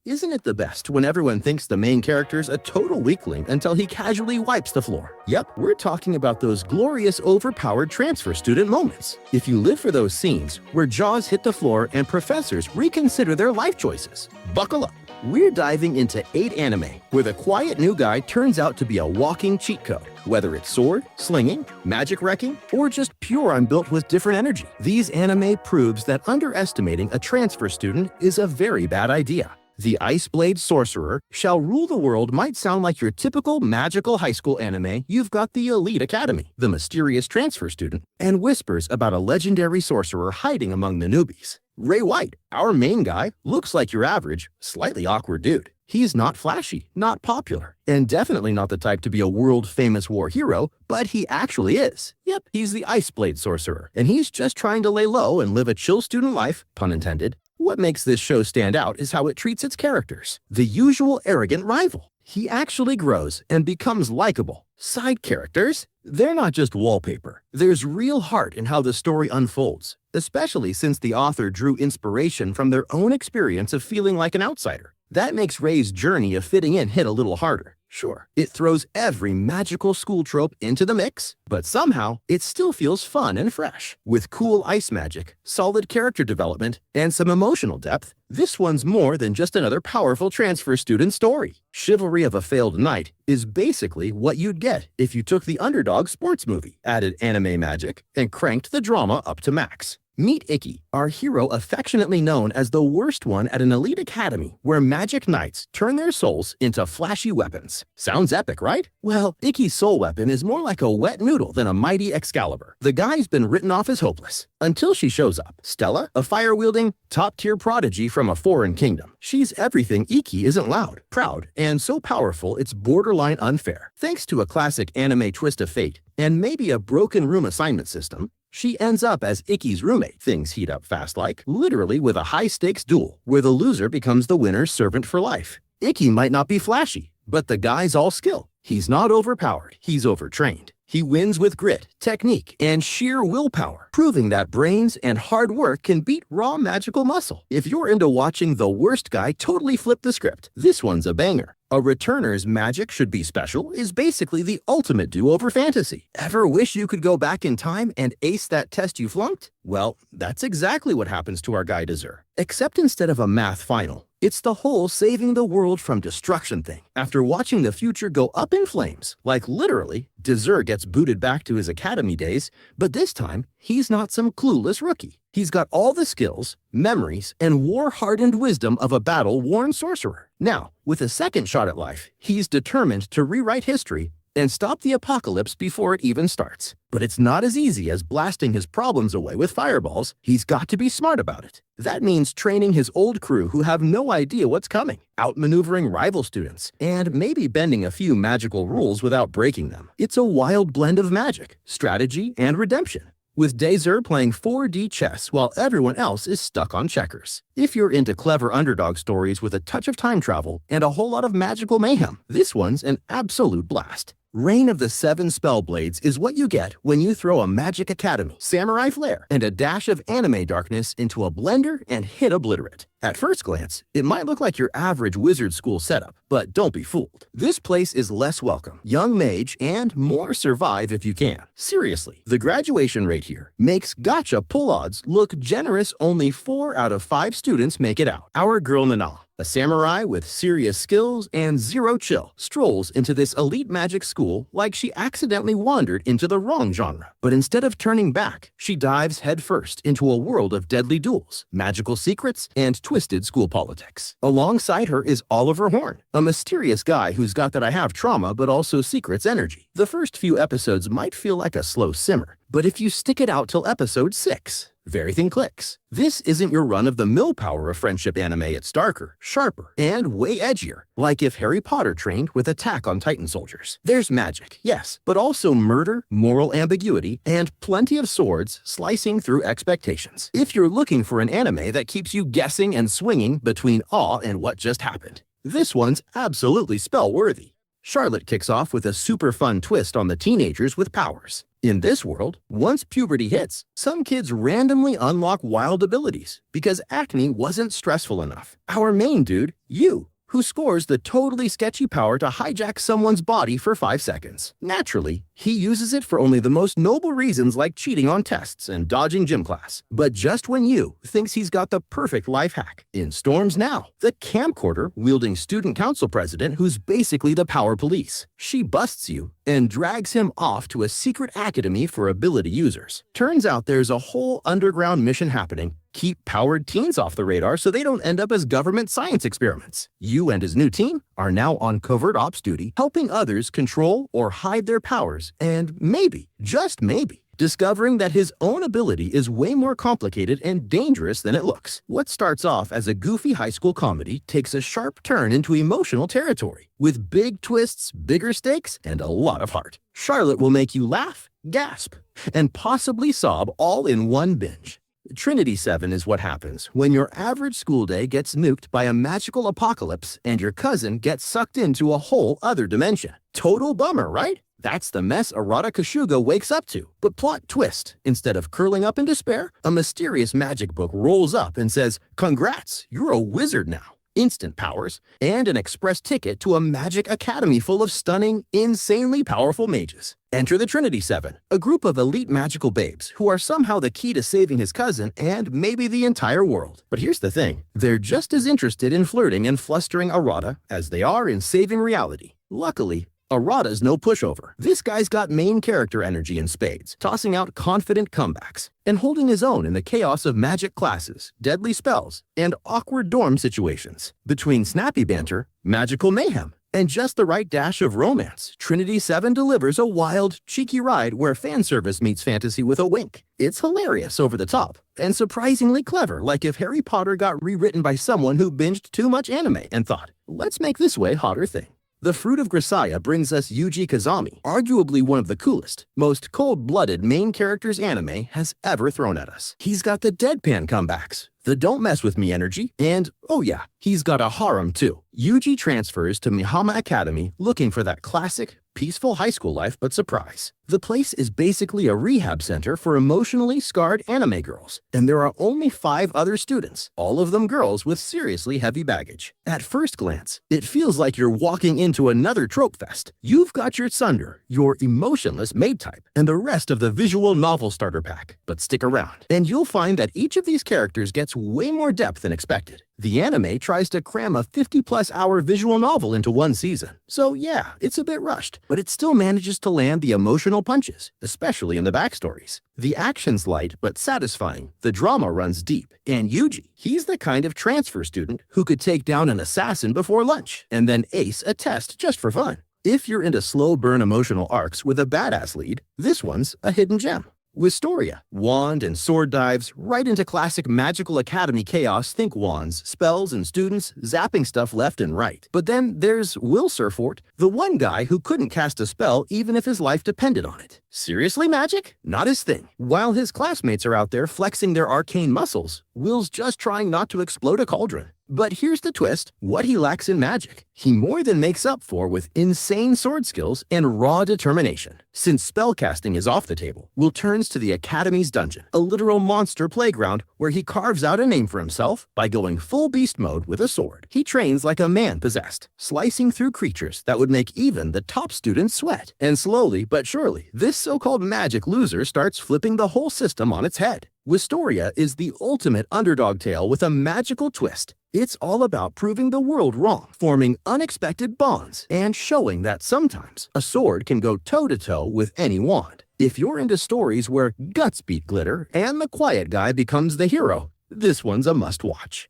Isn't it the best when everyone thinks the main character's a total weakling until he casually wipes the floor? Yep, we're talking about those glorious overpowered transfer student moments. If you live for those scenes where jaws hit the floor and professors reconsider their life choices, buckle up. We're diving into 8 anime where the quiet new guy turns out to be a walking cheat code. Whether it's sword, slinging, magic wrecking, or just pure I'm built with different energy. These anime proves that underestimating a transfer student is a very bad idea. The Iceblade Sorcerer Shall Rule the World might sound like your typical magical high school anime. You've got the elite academy, the mysterious transfer student, and whispers about a legendary sorcerer hiding among the newbies. Ray White, our main guy, looks like your average, slightly awkward dude. He's not flashy, not popular, and definitely not the type to be a world-famous war hero, but he actually is. Yep, he's the Iceblade Sorcerer, and he's just trying to lay low and live a chill student life, pun intended. What makes this show stand out is how it treats its characters. The usual arrogant rival. He actually grows and becomes likable. Side characters? They're not just wallpaper. There's real heart in how the story unfolds, especially since the author drew inspiration from their own experience of feeling like an outsider. That makes Ray's journey of fitting in hit a little harder. Sure, it throws every magical school trope into the mix, but somehow it still feels fun and fresh. With cool ice magic, solid character development, and some emotional depth, this one's more than just another powerful transfer student story. Chivalry of a Failed Knight is basically what you'd get if you took the underdog sports movie, added anime magic, and cranked the drama up to max. Meet Ikki, our hero affectionately known as the worst one at an elite academy where magic knights turn their souls into flashy weapons. Sounds epic, right? Well, Ikki's soul weapon is more like a wet noodle than a mighty Excalibur. The guy's been written off as hopeless until she shows up. Stella, a fire-wielding, top-tier prodigy from a foreign kingdom. She's everything Ikki isn't loud, proud, and so powerful it's borderline unfair. Thanks to a classic anime twist of fate and maybe a broken room assignment system, she ends up as Ikki's roommate. Things heat up fast, like literally with a high-stakes duel where the loser becomes the winner's servant for life. Ikki might not be flashy, but the guy's all skill. He's not overpowered, he's overtrained. He wins with grit, technique, and sheer willpower, proving that brains and hard work can beat raw magical muscle. If you're into watching the worst guy totally flip the script, this one's a banger. A returner's magic should be special is basically the ultimate do-over fantasy. Ever wish you could go back in time and ace that test you flunked? Well, that's exactly what happens to our guy Dessert. Except instead of a math final, it's the whole saving the world from destruction thing. After watching the future go up in flames, like literally, Dessert gets booted back to his academy days, but this time, he's not some clueless rookie. He's got all the skills, memories, and war-hardened wisdom of a battle-worn sorcerer. Now, with a second shot at life, he's determined to rewrite history and stop the apocalypse before it even starts. But it's not as easy as blasting his problems away with fireballs. He's got to be smart about it. That means training his old crew who have no idea what's coming, outmaneuvering rival students, and maybe bending a few magical rules without breaking them. It's a wild blend of magic, strategy, and redemption, with Dessert playing 4D chess while everyone else is stuck on checkers. If you're into clever underdog stories with a touch of time travel and a whole lot of magical mayhem, this one's an absolute blast. Reign of the Seven Spellblades is what you get when you throw a magic academy, samurai flair, and a dash of anime darkness into a blender and hit obliterate. At first glance, it might look like your average wizard school setup, but don't be fooled. This place is less welcome, young mage, and more survive if you can. Seriously, the graduation rate here makes gotcha pull odds look generous. Only 4 out of 5 students make it out. Our girl Nana, a samurai with serious skills and zero chill, strolls into this elite magic school like she accidentally wandered into the wrong genre. But instead of turning back, she dives headfirst into a world of deadly duels, magical secrets, and twisted school politics. Alongside her is Oliver Horn, a mysterious guy who's got that I have trauma but also secrets energy. The first few episodes might feel like a slow simmer, but if you stick it out till episode 6, everything clicks. This isn't your run-of-the-mill power of friendship anime. It's darker, sharper, and way edgier, like if Harry Potter trained with Attack on Titan soldiers. There's magic, yes, but also murder, moral ambiguity, and plenty of swords slicing through expectations. If you're looking for an anime that keeps you guessing and swinging between awe and what just happened, this one's absolutely spell-worthy. Charlotte kicks off with a super fun twist on the teenagers with powers. In this world, once puberty hits, some kids randomly unlock wild abilities because acne wasn't stressful enough. Our main dude, you, who scores the totally sketchy power to hijack someone's body for 5 seconds. Naturally, he uses it for only the most noble reasons like cheating on tests and dodging gym class. But just when you thinks he's got the perfect life hack, in storms now, the camcorder-wielding student council president who's basically the power police. She busts you and drags him off to a secret academy for ability users. Turns out there's a whole underground mission happening. Keep powered teens off the radar so they don't end up as government science experiments. You and his new team are now on covert ops duty, helping others control or hide their powers, and maybe, just maybe, discovering that his own ability is way more complicated and dangerous than it looks. What starts off as a goofy high school comedy takes a sharp turn into emotional territory, with big twists, bigger stakes, and a lot of heart. Charlotte will make you laugh, gasp, and possibly sob all in one binge. Trinity 7 is what happens when your average school day gets nuked by a magical apocalypse and your cousin gets sucked into a whole other dimension. Total bummer, right? That's the mess Arata Kashuga wakes up to. But plot twist, instead of curling up in despair, a mysterious magic book rolls up and says, "Congrats, you're a wizard now." Instant powers, and an express ticket to a magic academy full of stunning, insanely powerful mages. Enter the Trinity Seven, a group of elite magical babes who are somehow the key to saving his cousin and maybe the entire world. But here's the thing, they're just as interested in flirting and flustering Arata as they are in saving reality. Luckily, Arata's no pushover. This guy's got main character energy in spades, tossing out confident comebacks, and holding his own in the chaos of magic classes, deadly spells, and awkward dorm situations. Between snappy banter, magical mayhem, and just the right dash of romance, Trinity 7 delivers a wild, cheeky ride where fan service meets fantasy with a wink. It's hilarious over the top, and surprisingly clever, like if Harry Potter got rewritten by someone who binged too much anime and thought, let's make this way hotter thing. The Fruit of Grisaia brings us Yuji Kazami, arguably one of the coolest, most cold-blooded main characters anime has ever thrown at us. He's got the deadpan comebacks, the don't mess with me energy, and, oh yeah, he's got a harem too. Yuji transfers to Mihama Academy looking for that classic, peaceful high school life, but surprise. The place is basically a rehab center for emotionally scarred anime girls, and there are only 5 other students, all of them girls with seriously heavy baggage. At first glance, it feels like you're walking into another trope fest. You've got your Tsundere, your emotionless maid type, and the rest of the visual novel starter pack. But stick around, and you'll find that each of these characters gets way more depth than expected. The anime tries to cram a 50-plus hour visual novel into one season. So yeah, it's a bit rushed, but it still manages to land the emotional punches, especially in the backstories. The action's light but satisfying, the drama runs deep, and Yuji, he's the kind of transfer student who could take down an assassin before lunch, and then ace a test just for fun. If you're into slow burn emotional arcs with a badass lead, this one's a hidden gem. Wistoria, wand and sword dives right into classic magical academy chaos. Think wands, spells, and students zapping stuff left and right. But then there's Will Surfort, the one guy who couldn't cast a spell even if his life depended on it. Seriously, magic? Not his thing. While his classmates are out there flexing their arcane muscles, Will's just trying not to explode a cauldron. But here's the twist, what he lacks in magic, he more than makes up for with insane sword skills and raw determination. Since spellcasting is off the table, Will turns to the Academy's dungeon, a literal monster playground where he carves out a name for himself by going full beast mode with a sword. He trains like a man possessed, slicing through creatures that would make even the top students sweat. And slowly but surely, this so-called magic loser starts flipping the whole system on its head. Wistoria is the ultimate underdog tale with a magical twist. It's all about proving the world wrong, forming unexpected bonds, and showing that sometimes a sword can go toe-to-toe with any wand. If you're into stories where guts beat glitter and the quiet guy becomes the hero, this one's a must-watch.